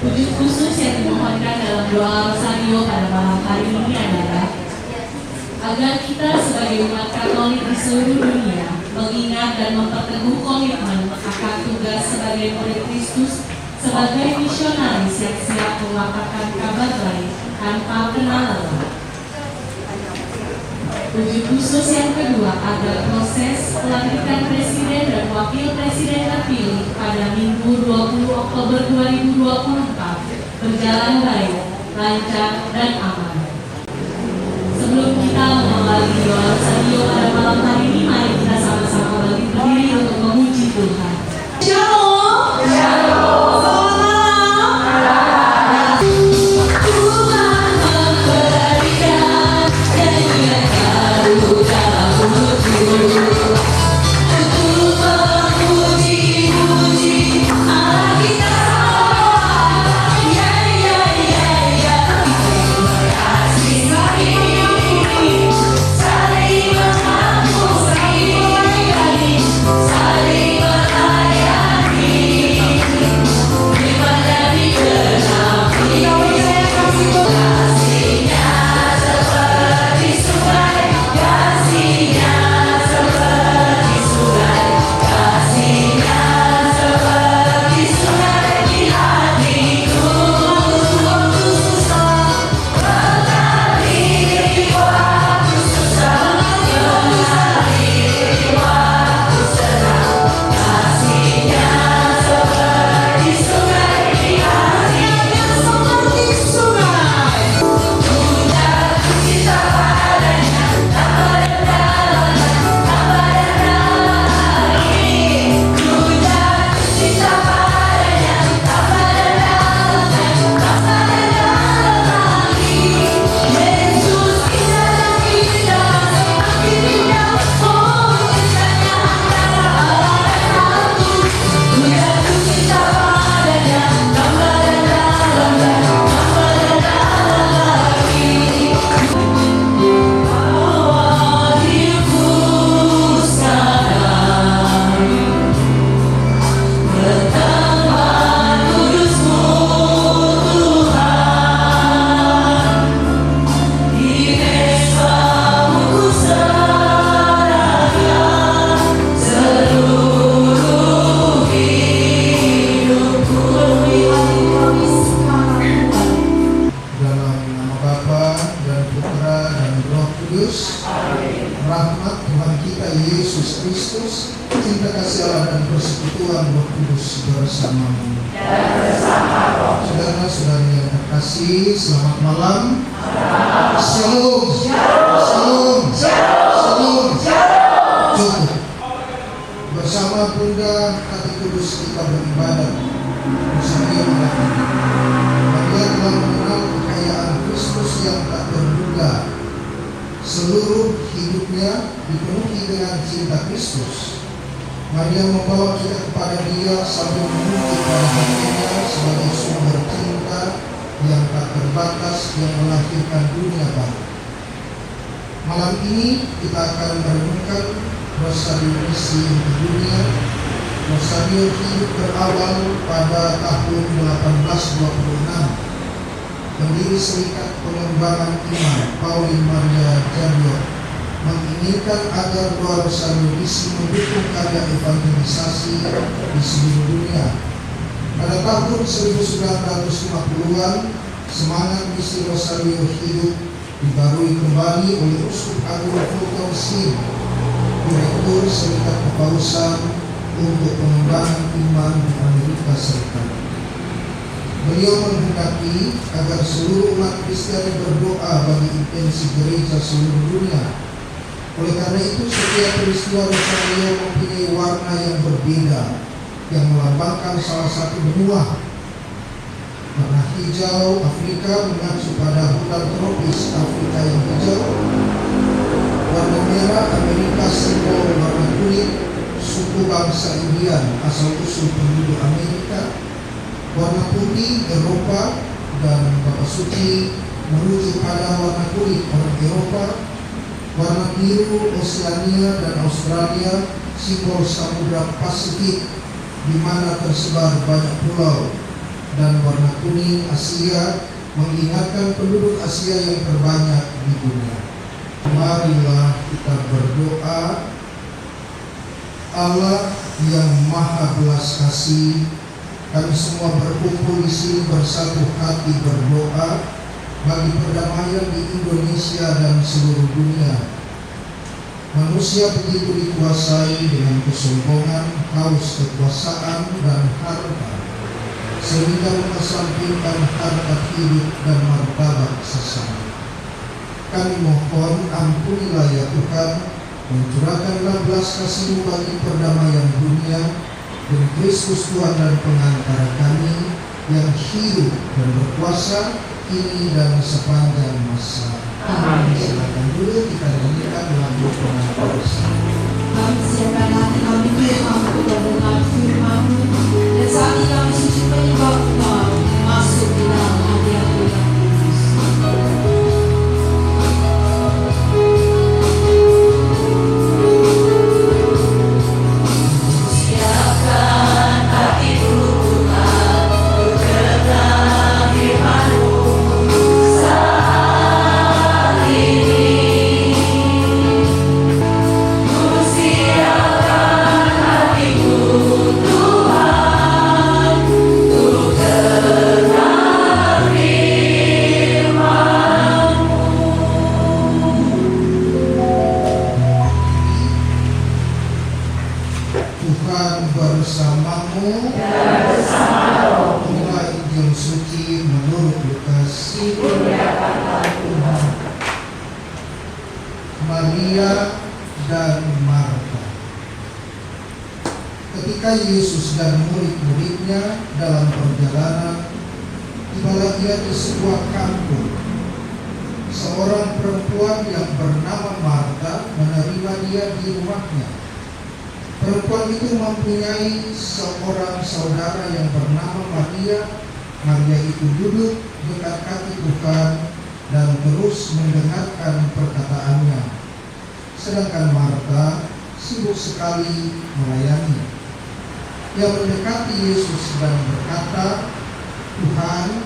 Wujud khusus yang dimohonkan dalam doa Rosario pada malam hari ini adalah agar kita sebagai umat Katolik di seluruh dunia mengingat dan memperteguh komitmen akan tugas sebagai murid Kristus sebagai misionaris yang siap memaparkan kabar baik tanpa kenal lelah. Wujud khusus yang kedua agar proses pelantikan Presiden dan Wakil Presiden terpilih pada Minggu 20 Oktober 2024 berjalan baik, lancar, dan aman. Sebelum kita mengawali doa Rosario pada malam hari ini, mari kita sama-sama berdiri untuk memuji Tuhan. Shalom. Shalom. Rahmat Tuhan kita Yesus Kristus, cinta kasih Allah dan persekutuan Roh Kudus bersamamu. Saudara-saudari yang terkasih, selamat malam. Shalom. Shalom. Shalom. Cukup. Bersama Bunda Hati Kudus kita beribadat. Rosario mengatakan, Maria telah mengenal kekayaan Kristus yang tak terduga. Seluruh hidupnya dipenuhi dengan cinta Kristus. Maria membawa kita kepada Dia sambil menuntut pada hatinya sebagai sumber cinta yang tak terbatas yang melahirkan dunia baru. Malam ini kita akan merenungkan Rosario misi untuk dunia. Rosario hidup berawal pada tahun 1826. Pendiri Serikat Pengembangan Iman Pauline Maria Janio menginginkan agar doa Rosario misi mendukung karya evangelisasi di seluruh dunia. Pada tahun 1950-an, semangat misi Rosario hidup dibarui kembali oleh Uskup Agung Fulton Sheen, Direktur Serikat Kepausan untuk Pengembangan Iman di Amerika Serikat. Beliau menghendaki agar seluruh umat Kristen berdoa bagi intensi gereja seluruh dunia. Oleh karena itu, setiap peristiwa Rosario mempunyai warna yang berbeda, yang melambangkan salah satu benua. Warna hijau Afrika mengacu pada hutan tropis Afrika yang hijau. Warna merah Amerika simbol warna kulit suku bangsa Indian asal usul penduduk Amerika. Warna putih Eropa dan Bapak Suci merujuk pada warna kulit orang Eropa. Warna biru Oseania dan Australia simbol Samudra Pasifik di mana tersebar banyak pulau. dan warna kuning Asia mengingatkan penduduk Asia yang terbanyak di dunia. Marilah kita berdoa. Allah yang Maha Belas Kasih, kami semua berkumpul di sini bersatu hati berdoa bagi perdamaian di Indonesia dan seluruh dunia. Manusia begitu dikuasai dengan kesombongan, haus kekuasaan dan harta, sehingga mengesampingkan harkat hidup dan martabat sesama. Kami mohon ampunilah ya Tuhan, mencurahkanlah belas kasih-Mu bagi perdamaian dunia, dan Kristus Tuhan dan pengantara kami yang hidup dan berkuasa kini dan sepanjang masa. Amin. Silakan dulu kita nyanyikan lagu pengantar bersama. Kami siapkan hati kami Tuhan untuk mendengar firman-Mu, dan saat ini kami sujud menyembah Engkau masuk di dalam hadirat-Mu yang kudus. Tuhan bersamamu. Inilah Injil suci menurut Lukas. Maria dan Marta. Ketika Yesus dan murid-muridnya dalam perjalanan, tibalah ia di sebuah kampung. Seorang perempuan yang bernama Marta menerima dia di rumahnya. Perempuan itu mempunyai seorang saudara yang bernama Maria. Maria itu duduk dekat kaki Tuhan dan terus mendengarkan perkataannya. Sedangkan Marta sibuk sekali melayani. Ia mendekati Yesus dan berkata, "Tuhan,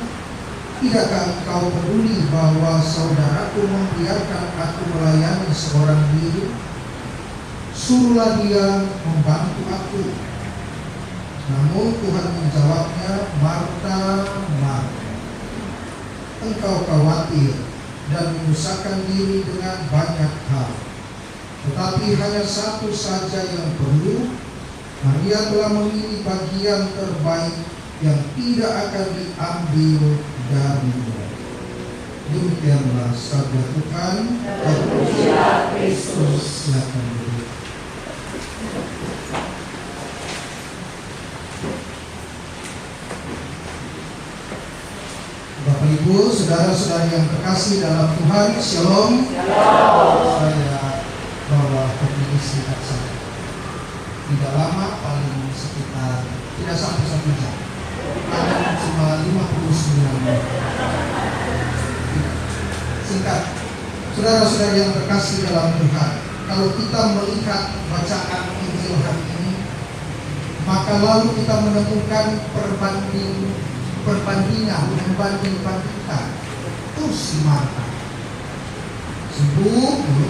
tidakkah Engkau peduli bahwa saudaraku membiarkan aku melayani seorang diri? Suruhlah dia membantu aku." Namun Tuhan menjawabnya, "Marta, Marta, engkau khawatir dan menyusahkan diri dengan banyak hal. Tetapi hanya satu saja yang perlu. Maria telah memilih bagian terbaik yang tidak akan diambil darinya." Demikianlah sabda Tuhan. Terpujilah Kristus. Silakan duduk. Bapak Ibu, saudara-saudari yang terkasih dalam Tuhan, Shalom. Saya bawa kopi istirahat saya. Tidak lama, paling sekitar tidak sampai 1 jam. Paling cuma 59 menit. Singkat, saudara-saudari yang terkasih dalam Tuhan, kalau kita melihat bacaan Injil hari ini, maka lalu kita menemukan membanding-bandingkan. Terus si Marta sibuk dulu.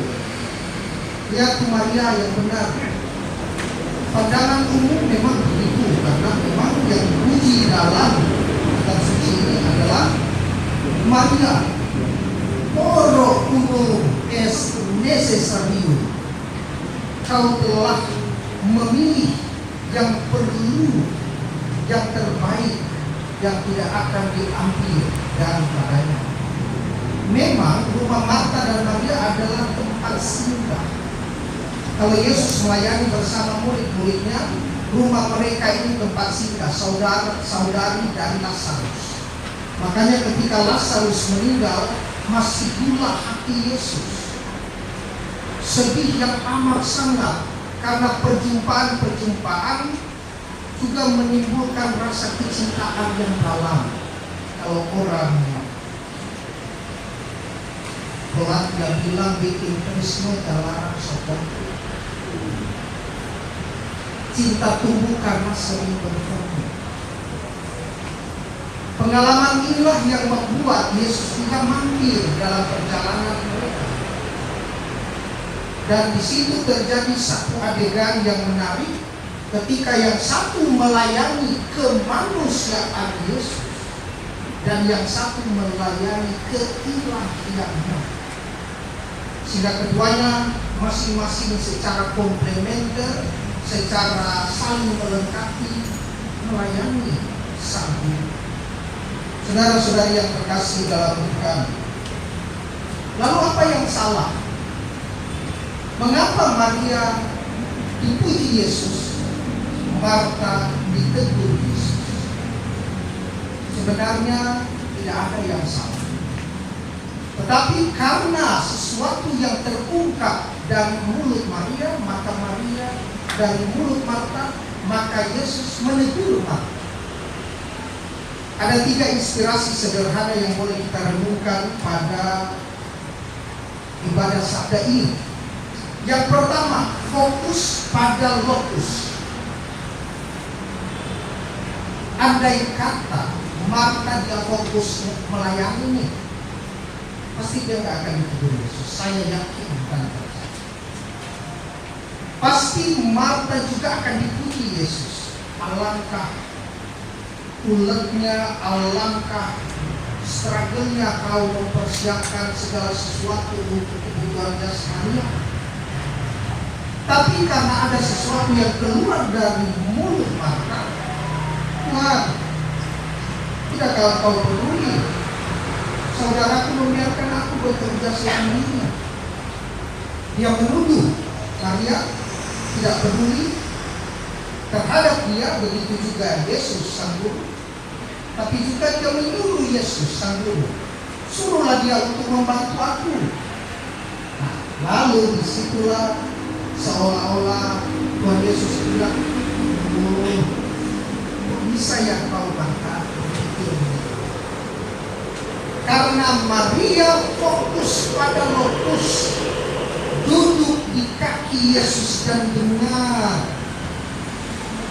Lihat Maria yang benar. Pandangan umum memang begitu, karena memang yang dipuji dalam kitab suci ini adalah Maria. Oro uno es necesario. Kau telah memilih yang perlu, yang terbaik, yang tidak akan diambil daripadanya. Memang rumah Marta dan Maria adalah tempat singgah. Kalau Yesus melayani bersama murid-muridnya, rumah mereka ini tempat singgah, saudara-saudari dari Lazarus. Makanya ketika Lazarus meninggal, masih pula hati Yesus sedih yang amat sangat, karena perjumpaan-perjumpaan juga menimbulkan rasa kecintaan yang dalam. Kalau orang Belanda bilang bikin trisme dalam sopong, cinta tumbuh karena sering bertemu. Pengalaman inilah yang membuat Yesus juga mampir dalam perjalanan mereka. Dan di situ terjadi satu adegan yang menarik ketika yang satu melayani kemanusiaan Yesus dan yang satu melayani keilahiannya. Sehingga keduanya masing-masing secara komplementer, secara saling melengkapi melayani Sang Guru. Saudara-saudari yang terkasih dalam Tuhan, lalu apa yang salah? Mengapa Maria dipuji Yesus, Marta ditegur Yesus? Sebenarnya tidak ada yang salah. Tetapi karena sesuatu yang terungkap dari mulut Maria, maka Maria dari mulut Marta, maka Yesus menegur Marta. Ada 3 inspirasi sederhana yang boleh kita renungkan pada ibadah sabda ini. Yang pertama, fokus pada lokus. Andai kata Marta dia fokus melayani ini, pasti dia tidak akan ditegur Yesus. Saya yakin bukan terjadi. Pasti Marta juga akan dipuji Yesus. Alangkah uletnya, alangkah struggle-nya kau mempersiapkan segala sesuatu untuk kebutuhan jasmani. Tapi karena ada sesuatu yang keluar dari mulut Marta, Tuhan, tidakkah kau peduli saudaraku membiarkan aku bekerja sendirinya? Dia menuduh Maria tidak peduli terhadap dia, begitu juga Yesus Sang Guru. Tapi juga dia menyuruh Yesus Sang Guru, suruhlah dia untuk membantu aku. Nah, lalu disitulah seolah-olah Tuhan Yesus bilang, oh, bisa ya kau bantah? Karena Maria fokus pada lokus, duduk di kaki Yesus dan dengar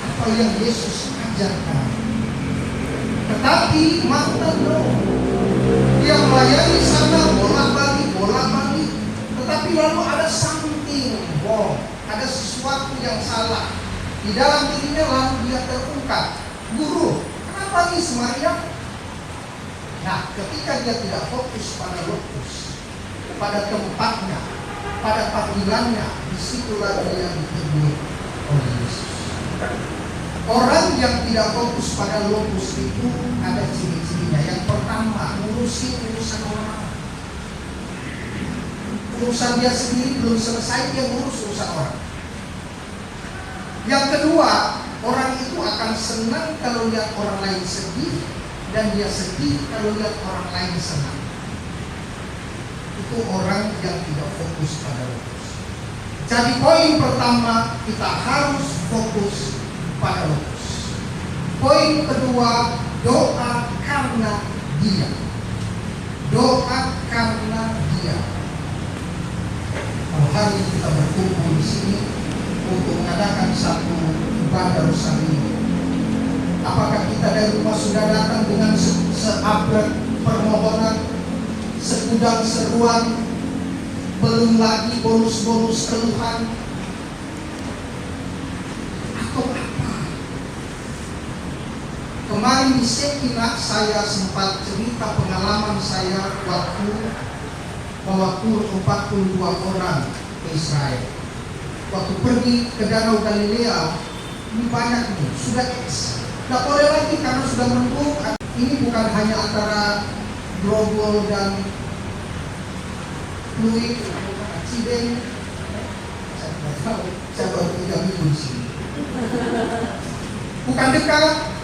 apa yang Yesus ajarkan. Tetapi Marta dia melayani sana bolak-balik. Tetapi lalu ada something wrong, ada sesuatu yang salah di dalam dirinya. Lalu dia terungkap, Guru, kenapa nih Maria? Nah, ketika dia tidak fokus pada lokus, pada tempatnya, pada panggilannya, disitulah dia ditegur oleh Yesus. Orang yang tidak fokus pada lokus itu ada ciri-cirinya. Yang pertama, ngurusin urusan orang. Urusan dia sendiri belum selesai, dia ngurus urusan orang. Yang kedua, orang itu akan senang kalau lihat orang lain sedih, dan dia sedih kalau lihat orang lain senang. Itu orang yang tidak fokus pada lokus. Jadi poin pertama, kita harus fokus pada lokus. Poin kedua, doa karena dia. Doa karena dia. Hari ini kita berkumpul di sini untuk mengadakan satu ibadah rosari. Apakah kita dari rumah sudah datang dengan seabad permohonan, segudang seruan, belum lagi bonus-bonus keluhan, atau apa? Kemarin di Sekinak saya sempat cerita pengalaman saya waktu bawa tur 42 orang ke Israel. Waktu pergi ke Danau Galilea, ini banyak nih, sudah tidak boleh lagi karena sudah mendung. Ini bukan hanya antara Grogol dan Pluit, Cideng. Saya tidak tahu, saya baru 3 minggu di sini. Bukan dekat.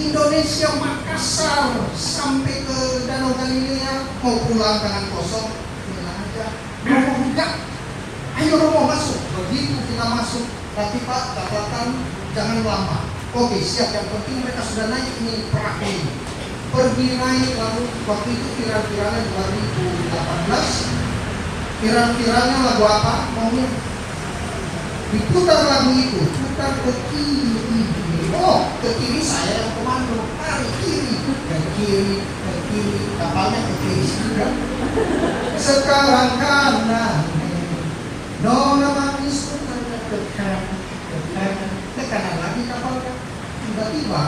Indonesia, Makassar sampai ke Danau Galilea, mau pulang dengan kosong, bilang aja, Romo enggak, ayo Romo masuk. Begitu kita masuk, tapi Pak, catatan jangan lama. Oke, siap, yang penting mereka sudah naik ini perahu ini. Pergi naik, lalu waktu itu viral-viralnya 2018. Viral-viralnya lagu apa? Maunya diputar lagu itu, putar ke kiri. Oh, ke kiri saya yang komando, tarik kiri. Dan kiri, kapalnya ke kiri juga. Sekarang kanan, nona manis ke kanan lagi kapalnya. Tiba-tiba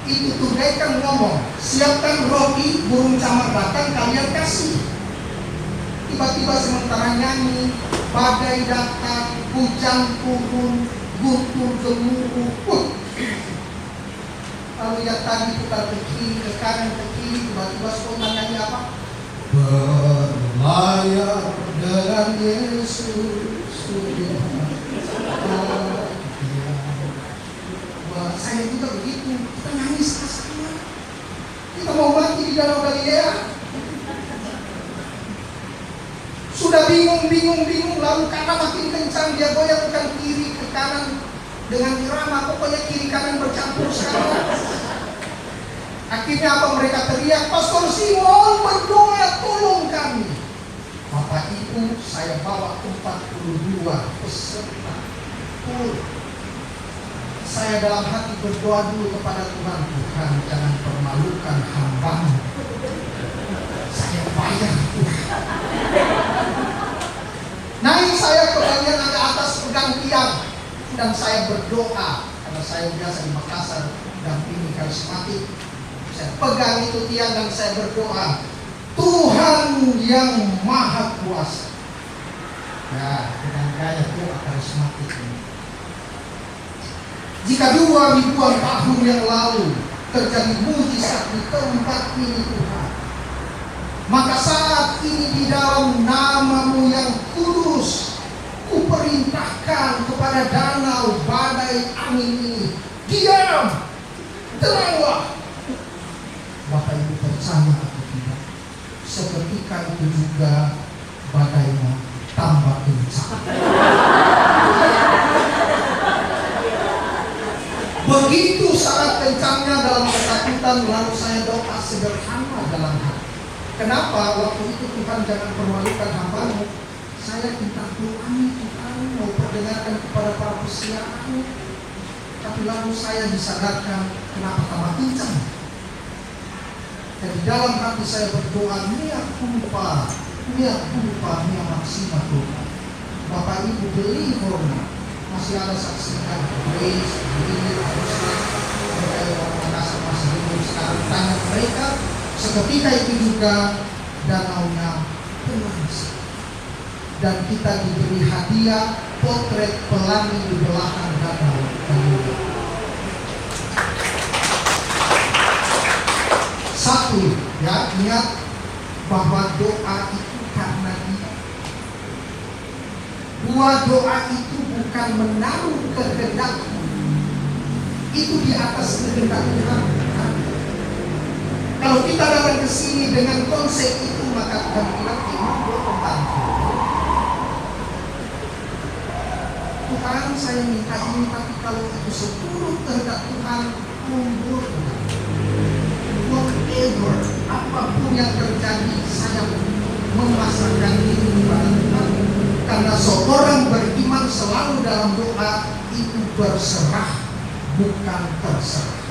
itu tunaikan ngomong, siapkan roti, burung camar datang, kalian kasih. Tiba-tiba sementara nyanyi, badai datang, hujan turun, guntur gemuruh. Lalu yang tadi putar ke kiri, ke kanan, ke kiri, tiba-tiba spontan nyanyi apa? Berlayar dengan Yesus. Wah, saya juga begitu. Kita nyanyi sama-sama. Kita mau mati di Danau Galilea. Sudah bingung, lalu karena makin kencang dia goyangkan kiri ke kanan dengan irama, pokoknya kiri kanan bercampur sekarang. Akhirnya apa mereka teriak, Pastor Simon berdoa tolong kami. Bapak Ibu, saya bawa 42 peserta. Saya dalam hati berdoa dulu kepada Tuhan, Tuhan jangan permalukan hamba-Mu. Saya bayar Tuhan. Naik saya ke bagian agak atas pegang tiang dan saya berdoa karena saya biasa di Makassar dampingi karismatik. Saya pegang itu tiang dan saya berdoa, Tuhan yang Maha Kuasa. Ya, dengan gaya doa karismatik ini. Jika 2000-an tahun yang lalu terjadi mujizat di tempat ini Tuhan, maka saat ini di dalam nama-Mu yang kudus, Kuperintahkan kepada danau badai angin ini, diam, tenanglah. Bapak Ibu percaya atau tidak, seketika itu juga badainya tambah kencang. Begitu sangat kencangnya dalam ketakutan, lalu saya doa sederhana dalam hati. Kenapa waktu itu Tuhan jangan permalukan hamba-Mu? Saya minta doanya Tuhan, mau perdengarkan kepada para pesiaran. Tapi lalu saya disadarkan kenapa tambah kencang. Jadi dalam hati saya berdoa, mia culpa, mia maksima Tuhan. Bapak Ibu beli hormat. Masih ada saksikan Grace, Billy, Arusna, mereka yang orang Makassar masih hidup sekarang. Tanya mereka, seketika itu juga danaunya tenang. Dan kita diberi hadiah potret pelangi di belakang danau. Satu, ya, ingat bahwa doa itu karena Dia. Dua, doa itu bukan menaruh kehendak, itu di atas kehendak Tuhan. Kalau kita datang ke sini dengan konsep itu, maka Tuhan bilang ini gue pembantu. Tuhan, saya minta ini, tapi kalau itu seluruh kehendak Tuhan, mundur. Whatever, apapun yang terjadi, saya memasrahkan diri kepada Tuhan. Karena seorang beriman selalu dalam doa itu berserah, bukan terserah.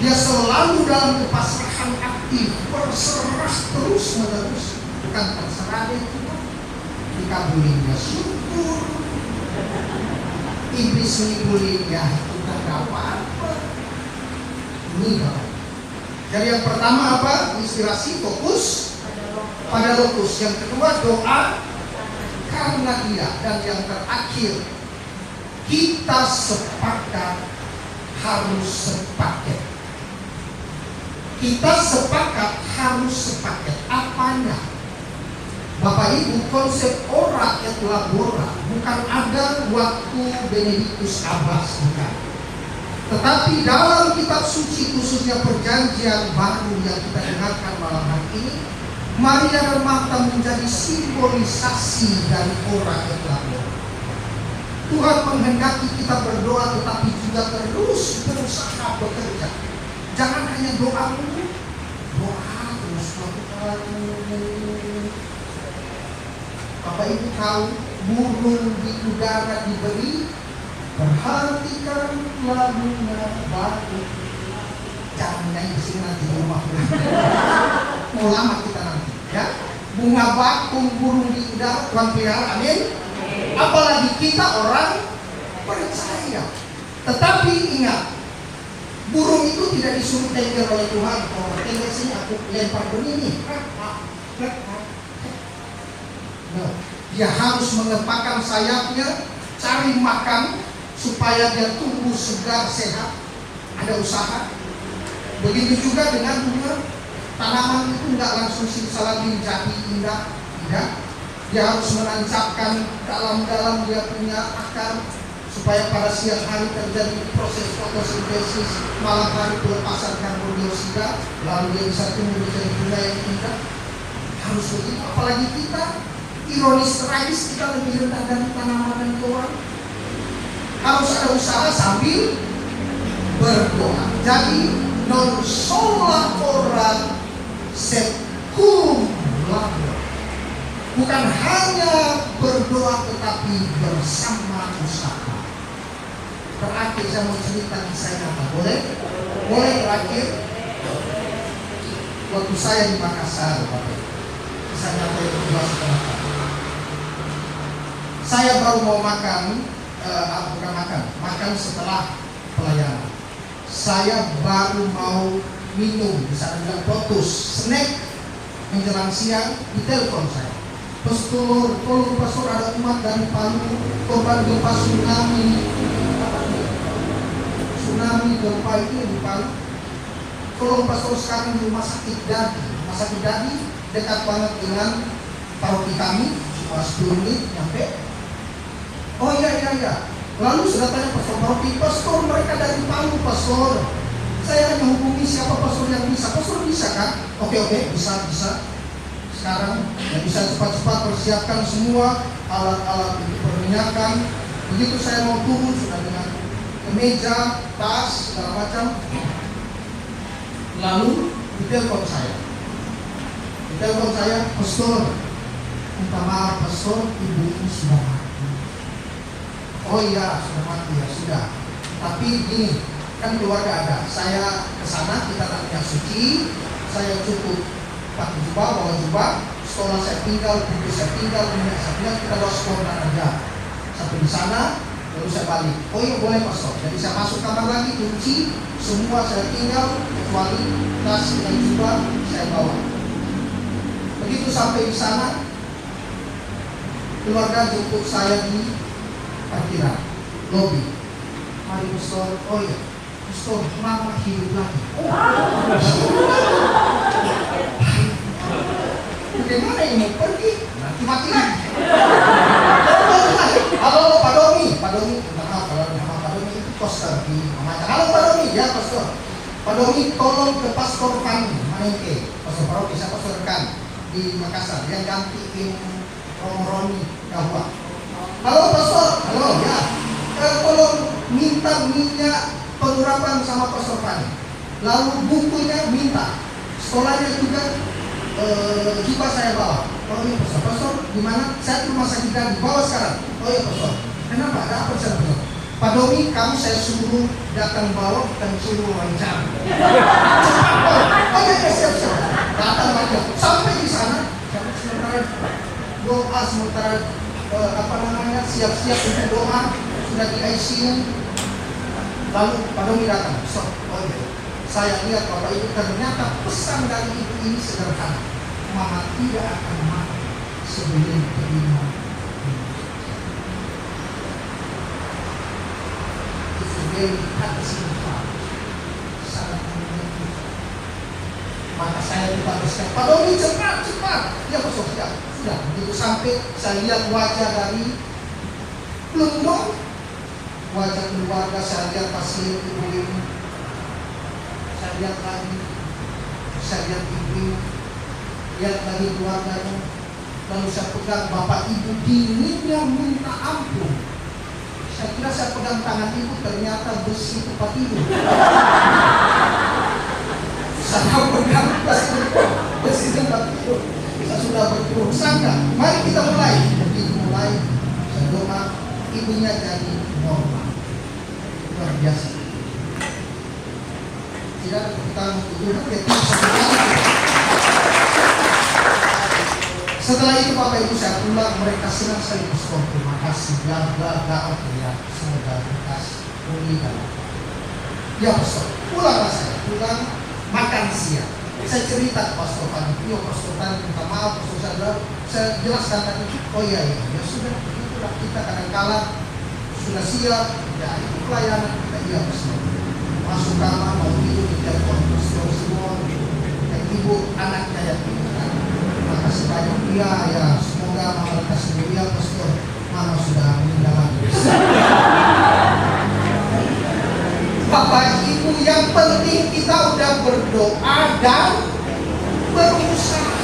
Dia selalu dalam kepasrahan aktif, berserah terus menerus, bukan terserah deh Tuhan. Dikabulin ya syukur, iblis ngibulin ya Tuhan gak apa-apa. Ini Bapak. Jadi yang pertama apa? Inspirasi, fokus pada lokus. Yang kedua doa karena Dia. Dan yang terakhir, kita sepakat harus sepaket. Kita sepakat harus sepaket. Apanya? Bapak Ibu, konsep ora et labora bukan ada waktu Benedictus Abbas, bukan. Tetapi dalam kitab suci, khususnya perjanjian baru yang kita dengarkan malam hari ini, Maria dan Marta menjadi simbolisasi dari ora et labora. Tuhan menghendaki kita berdoa, tetapi juga terus berusaha bekerja. Jangan hanya doa dulu, doa terus Tuhan. Bapak Ibu tahu, burung di udara diberi, perhatikan lagunya baru. Jangan nyanyi di sini nanti di rumah. Mau lama kita nanti, ya. Bunga bakung, burung di udara, Tuhan pelihara, amin. Apalagi kita orang percaya. Tetapi ingat, burung itu tidak disuruh tengger oleh Tuhan. Oh, tengger sini aku lempar benih nih. No. Dia harus mengepakkan sayapnya, cari makan supaya dia tumbuh segar sehat. Ada usaha. Begitu juga dengan bunga. Tanaman itu tidak langsung simsalabim jadi indah, tidak. Dia harus menancapkan dalam-dalam dia punya akar supaya pada siang hari terjadi proses fotosintesis, malam hari pelepasan karbon dioksida, lalu dia bisa tumbuh menjadi bunga yang indah. Harus begitu. Apalagi kita, ironis tragis, kita lebih rendah dari tanaman dan orang. Harus ada usaha sambil berdoa. Jadi non sola ora sekum labor. Bukan hanya berdoa tetapi bersama usaha. Terakhir saya mau cerita kisah nyata. Boleh? Boleh terakhir? Waktu saya di Makassar, kisah nyata yang kedua setelah saya baru mau makan, makan setelah pelayanan. Saya baru mau minum, bisa bilang potus, snack menjelang siang, ditelepon saya. Pastor, tolong pastor, ada umat dari Palu korban gempa tsunami gempa itu di Palu. Tolong pastor sekarang di rumah sakit Dadi. Rumah sakit Dadi dekat banget dengan paroki kami, cuma 10 menit nyampe. Oh iya. Lalu sudah tanya pastor paroki, pastor mereka dari Palu pastor. Saya hanya hubungi siapa pastor yang bisa. Pastor bisa kan? Oke, bisa. Sekarang ya bisa cepat-cepat persiapkan semua alat-alat untuk perminyakan. Begitu saya mau turun sudah dengan kemeja, tas, segala macam. Lalu ditelepon saya, pastor, minta maaf pastor, ibu ini sudah mati. Oh iya, sudah mati ya sudah. Tapi gini, kan keluarga ada. Saya kesana, kita tanya suci, saya cukup pakai jubah, bawa jubah, sekolah saya tinggal, buku saya tinggal, minyak saya tinggal, kita bawa sekolah aja. Sampai di sana, lalu saya balik. Oh iya boleh pastor. Jadi saya masuk kamar lagi, kunci, semua saya tinggal, kecuali tas dan jubah saya bawa. Begitu sampai di sana, keluarga jemput saya di parkiran, lobi. Mari pastor, oh iya, pastor, mama hidup lagi. Bagaimana ini mau pergi? Nanti mati lagi. Halo Pak Domi, maaf kalau nama Pak Domi itu pastor di Mamaca. Halo Pak Domi, ya pastor. Pak Domi tolong ke pastor kami, Manengke, pastor paroki, saya pastor rekan di Makassar yang gantiin Roni Kahwa. Halo pastor, halo ya. Tolong minta minyak pengurapan sama pastor kami. Lalu bukunya minta, sekolahnya juga juga saya bawa. Oh iya pastor, gimana? Saya rumah sakit dan dibawa sekarang. Oh iya pastor, kenapa? Ada apa pastor? Pak Domi, kamu saya suruh datang bawa dan suruh wawancara. Oh iya siap. Datang aja. Sampai di sana, sementara doa, sementara siap-siap untuk doa, sudah di ICU. Lalu Pak Domi datang. Oh iya. Saya lihat Bapak Ibu, ternyata pesan dari ibu ini sederhana. Mama tidak akan mati sebelum terima. Itu very touching part. Sangat menyentuh. Maka saya dipantaskan, Pak Domi cepat. Ya pastor, ya. Sudah, begitu sampai saya lihat wajah dari Plumbon, wajah keluarga, saya lihat pasien ibu ini. Saya lihat lagi ibu, lihat lagi keluarganya, lalu saya pegang bapak ibu, dinginnya minta ampun. Saya kira saya pegang tangan ibu, ternyata besi tempat tidur. Saya pegang besi tempat tidur. Saya sudah berpuluh sangka. Mari kita mulai. Begitu mulai, saya doa, ibunya jadi normal. Luar biasa. Tidak tangan untuk Tuhan, ya Tuhan satu kali. Setelah itu Bapak Ibu saya pulang, mereka senang sekali. Pastor, terima kasih, bla bla bla, ya semoga berkas pulihkan. Ya Pastor, pulanglah saya, pulang makan siang. Saya cerita ke Pastor Panitia, Pastor Tani minta maaf, Pastor saya jelaskan tadi. Oh iya, ya sudah, itulah kita kadang-kala sudah siap, ya itu pelayanan kita. Iya Pastor, masuk kamar mau tidur di telepon Pastor semua, dan ibu anaknya yang pintar. Terima kasih banyak. Iya ya, semoga mama kasih mulia Pastor. Mama sudah meninggal lagi. Bapak Ibu, yang penting kita udah berdoa dan berusaha.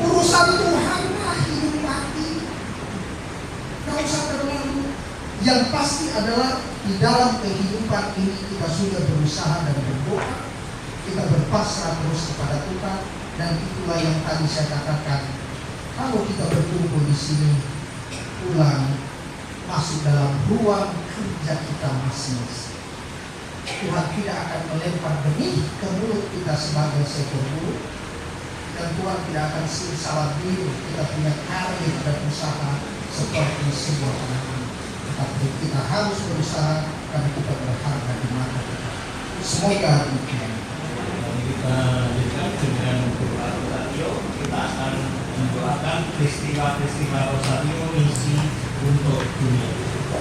Urusan Tuhan lah hidup mati. Gak usah terlalu. Yang pasti adalah di dalam kehidupan ini kita sudah berusaha dan berdoa. Kita berpasrah terus kepada Tuhan. Dan itulah yang tadi saya katakan. Kalau kita berkumpul di sini, pulang masuk dalam ruang kerja kita masing-masing. Tuhan tidak akan melempar benih ke mulut kita sebagai seekor burung, dan Tuhan tidak akan salah biru kita punya karir dan usaha seperti sebuah anak. Tetapi kita harus berusaha karena kita berharga di mata Tuhan. Semoga demikian. Kita lanjutkan dengan doa rosario. Kita akan mendoakan peristiwa-peristiwa rosario misi untuk dunia.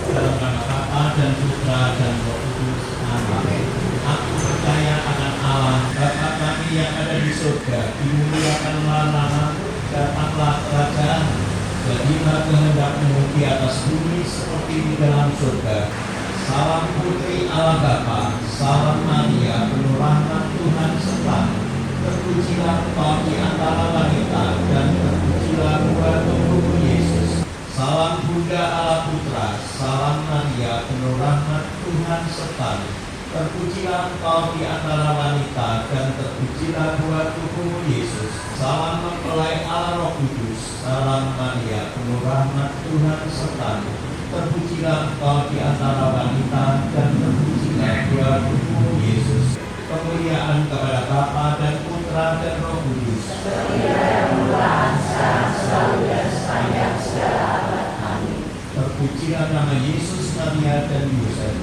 Dalam nama Bapa dan Putra dan Roh Kudus. Amin. Aku percaya akan Allah, Bapa kami yang ada di surga, dimuliakanlah namamu, datanglah kerajaan, jadilah kehendak-Mu di atas bumi seperti di dalam surga. Salam putri Allah Bapa, salam Maria, penuh rahmat Tuhan sertamu. Terpujilah Engkau di antara wanita, dan terpujilah buah tubuhmu Yesus. Salam Bunda Allah Putra, salam Maria, penuh rahmat Tuhan sertamu. Terpujilah Engkau di antara wanita, dan terpujilah buah tubuhmu Yesus. Salam mempelai Allah Roh Kudus, salam Maria, penuh rahmat Tuhan sertamu. Terpujilah Engkau di antara wanita, dan terpujilah buah tubuhmu Yesus. Kemuliaan kepada Bapa dan Putra dan Roh Kudus. Terpujilah nama Yesus, Maria dan Yusuf.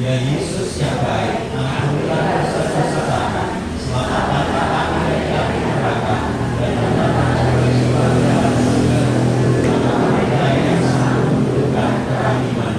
Ya Yesus yang baik, ampunilah dosa-dosa kami, selamatkan kami dari api neraka, dan menyelamatkan jiwa dalam surga. Yang selalu membutuhkan kerahiman.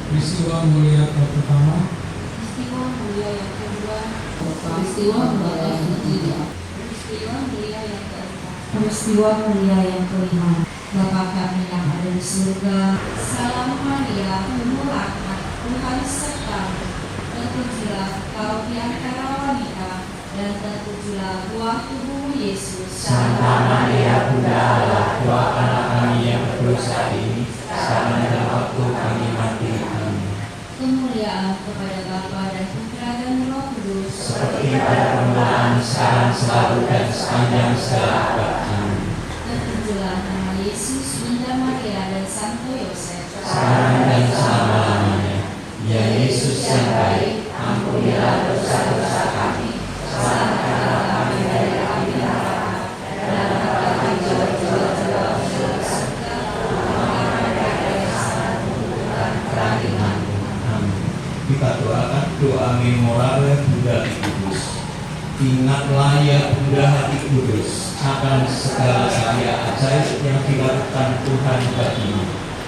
Peristiwa mulia pertama, Peristiwa mulia yang kedua, peristiwa mulia yang ketiga, peristiwa mulia yang keempat, peristiwa mulia yang kelima. Bapa kami yang ada di surga, salam Maria, penuh rahmat, Tuhan sertamu. Terpujilah Engkau di antara wanita, dan terpujilah buah tubuhmu Yesus. Santa Maria Bunda Allah, doa anak kami yang berdosa ini, sekarang dan waktu kami mati. Amin. Kemuliaan kepada Bapa dan Putra dan Roh Kudus, Seperti pada permulaan, sekarang, selalu, dan sepanjang segala abad. Amin. terpujilah nama Yesus, Bunda Maria dan Santo Yosef. Sekarang dan selama-lamanya. Ya Yesus yang baik, ampunilah dosa-dosa kami, selamatkanlah kami dari api neraka, dan angkatlah jiwa-jiwa dalam surga, terutama mereka yang sangat membutuhkan kerahiman-Mu. Amin. Kita doakan doa memorale Bunda Kudus. Ingatlah ya Bunda Hati Kudus akan segala karya ajaib yang dilakukan Tuhan bagimu.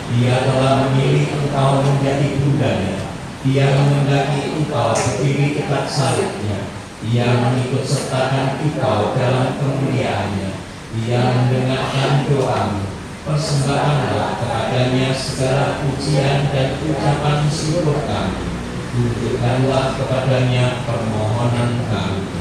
Dia telah memilih engkau menjadi bundanya. Dia menghendaki engkau berdiri dekat salibnya. Dia mengikut sertakan engkau dalam kemuliaannya. Dia mendengarkan doamu. Persembahkanlah kepadanya segala pujian dan ucapan syukur kami. Tunjukkanlah kepadanya permohonan kami.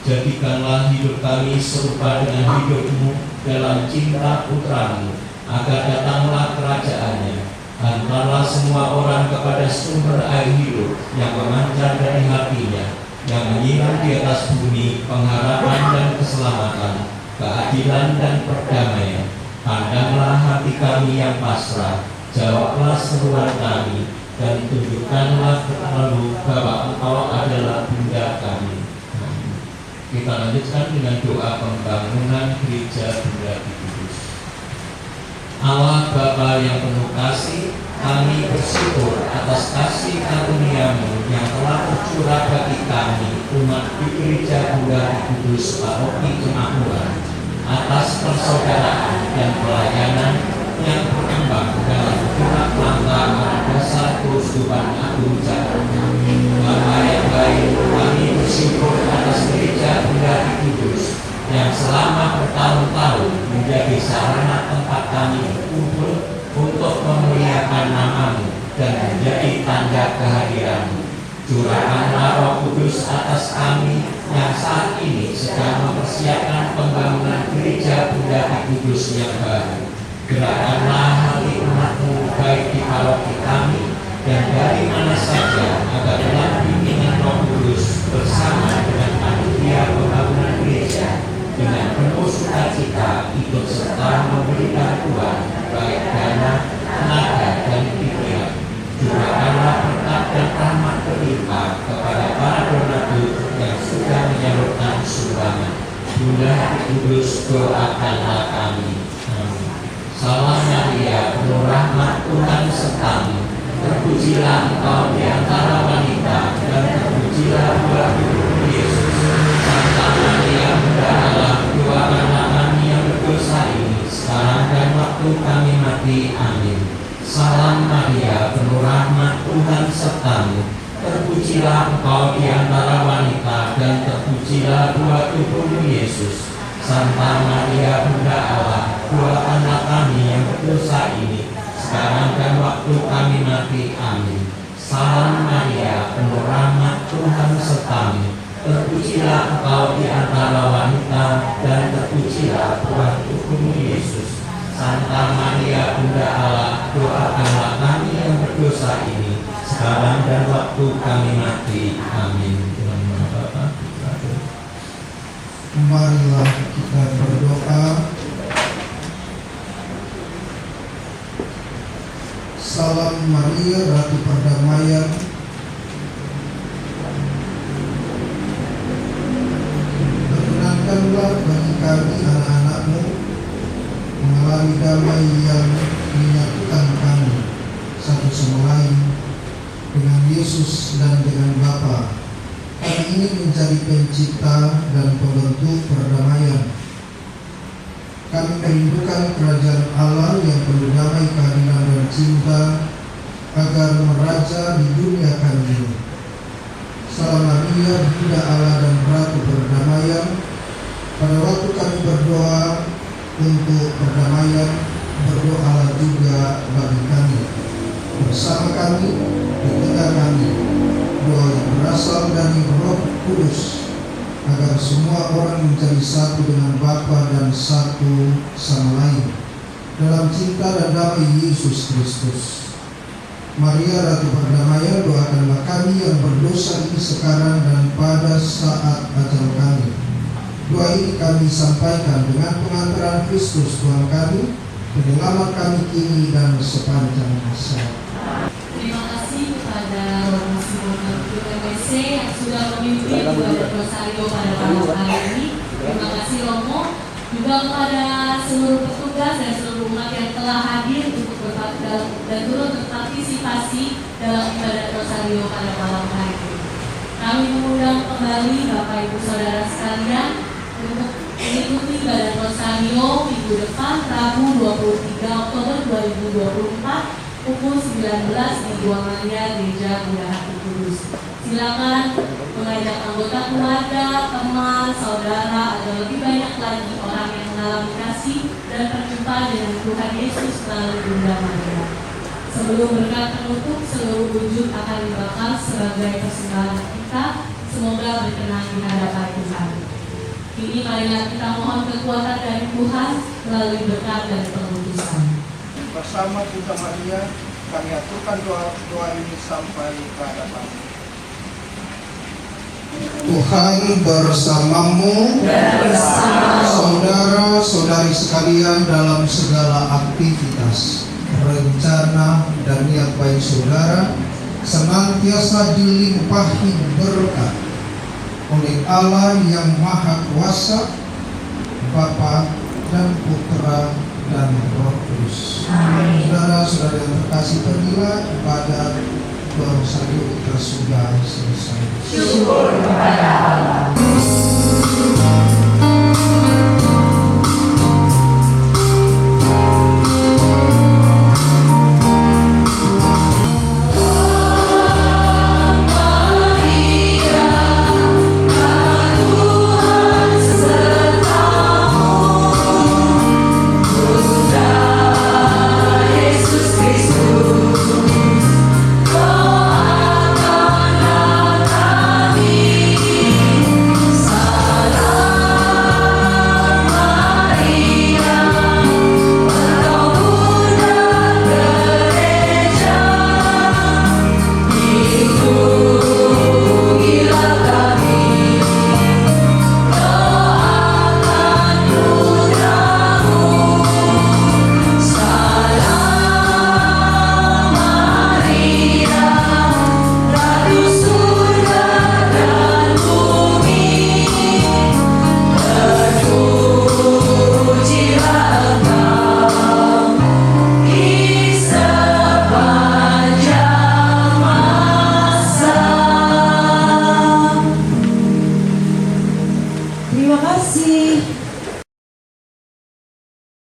Jadikanlah hidup kami serupa dengan hidup-Mu dalam cinta Putra-Mu, agar datanglah kerajaannya. Hantarlah semua orang kepada sumber air hidup yang memancar dari hatinya, yang menyiram di atas bumi pengharapan dan keselamatan, keadilan dan perdamaian. Pandanglah hati kami yang pasrah, jawablah seruan kami, dan tunjukkanlah kepadamu bahwa Engkau adalah Bunda kami. Kita lanjutkan dengan doa pembangunan gereja Bunda di Kudus. Allah Bapa yang penuh kasih, kami bersyukur atas kasih karunia-Mu yang telah tercurah bagi kami umat di gereja Bunda di Kudus Paroki Kemakmuran, atas persaudaraan dan pelayanan yang berkembang dalam gerak langkah dasar keuskupan agung Jakarta. Bapa yang baik, kami bersyukur atas gereja Bunda di Kudus yang selama bertahun-tahun menjadi sarana tempat kami berkumpul untuk memuliakan nama-Mu dan menjadi tanda kehadiran-Mu. Curahkanlah Roh Kudus atas kami yang saat ini sedang mempersiapkan pembangunan gereja Bunda di Kudus yang baru. Gerakkanlah hati umat-Mu baik di paroki kami dan dari mana saja agar dalam bimbingan Roh Kudus bersama dengan panitia pembangunan gereja dengan penuh sukacita ikut serta memberi bantuan baik dana, tenaga, dan pikiran. Curahkanlah berkat dan rahmat berlimpah kepada para donatur yang sudah menyalurkan sumbangan. Bunda di Kudus, doakanlah kami. Amin. Salam Maria, penuh rahmat, Tuhan sertamu. Terpujilah Engkau di antara wanita, dan terpujilah buah tubuhmu Yesus. Santa Maria, Bunda Allah, doakanlah kami yang berdosa ini, sekarang dan waktu kami mati. Amin. Salam Maria, penuh rahmat, Tuhan sertamu. Terpujilah Engkau di antara wanita, dan terpujilah buah tubuhmu Yesus. Santa Maria, Bunda Allah, doakanlah kami yang berdosa ini, sekarang dan waktu kami mati. Amin. Salam Maria, penuh rahmat, Tuhan sertamu. Terpujilah Engkau di antara wanita, dan terpujilah buah tubuhmu Yesus. Santa Maria, Bunda Allah, doakanlah kami yang berdosa ini, sekarang dan waktu kami mati. Amin. Marilah kita berdoa. Salam Maria, Ratu Perdamaian, perkenankanlah bagi kami anak-anak-Mu mengalami damai yang menyatukan kami satu sama lain dengan Yesus dan dengan Bapa. Kami ingin menjadi pencipta dan pembentuk perdamaian. Kami merindukan kerajaan Allah yang penuh damai, keadilan, dan cinta agar meraja di dunia kami ini. Salam Maria, Bunda Allah dan Ratu Perdamaian. Pada waktu kami berdoa untuk perdamaian, berdoalah juga bagi kami, bersama kami, di tengah kami. Doa yang berasal dari Roh Kudus, agar semua orang menjadi satu dengan Bapa dan satu sama lain dalam cinta dan damai Yesus Kristus. Maria, Ratu Perdamaian, doakanlah kami yang berdosa ini sekarang dan pada saat ajal kami. Doa ini kami sampaikan dengan pengantaran Kristus Tuhan kami, penyelamat kami kini dan sepanjang masa. Terima kasih kepada Romo Simon PPC yang sudah memimpin ibadah rosario pada malam hari ini. Terima kasih Romo, juga kepada seluruh petugas dan seluruh umat yang telah hadir untuk dan turut berpartisipasi dalam ibadah rosario pada malam hari ini. Kami mengundang kembali Bapak Ibu Saudara sekalian untuk mengikuti ibadah rosario minggu depan Rabu 23 Oktober 2024 pukul 19 di Gua Maria Gereja Bunda Hati Kudus. Silakan mengajak anggota keluarga, teman, saudara, atau lebih banyak lagi orang yang mengalami kasih dan perjumpaan dengan Tuhan Yesus melalui Bunda Maria. Sebelum berkat penutup, seluruh wujud akan dibakar sebagai persembahan kita. Semoga berkenan di hadapan Tuhan. Kini marilah kita mohon kekuatan dari Tuhan melalui berkat dan pengutusan. Bersama Bunda Maria, kami aturkan doa ini sampai ke hadapan. Tuhan bersamamu, saudara saudara-saudari sekalian dalam segala aktivitas, rencana dan niat baik saudara senantiasa dilimpahi berkat oleh Allah yang Maha Kuasa, Bapa dan Putra dan Roh Kudus. Saudara-saudara yang terkasih, pergilah ibadat baru saja kita sudah selesai. Syukur kepada Allah.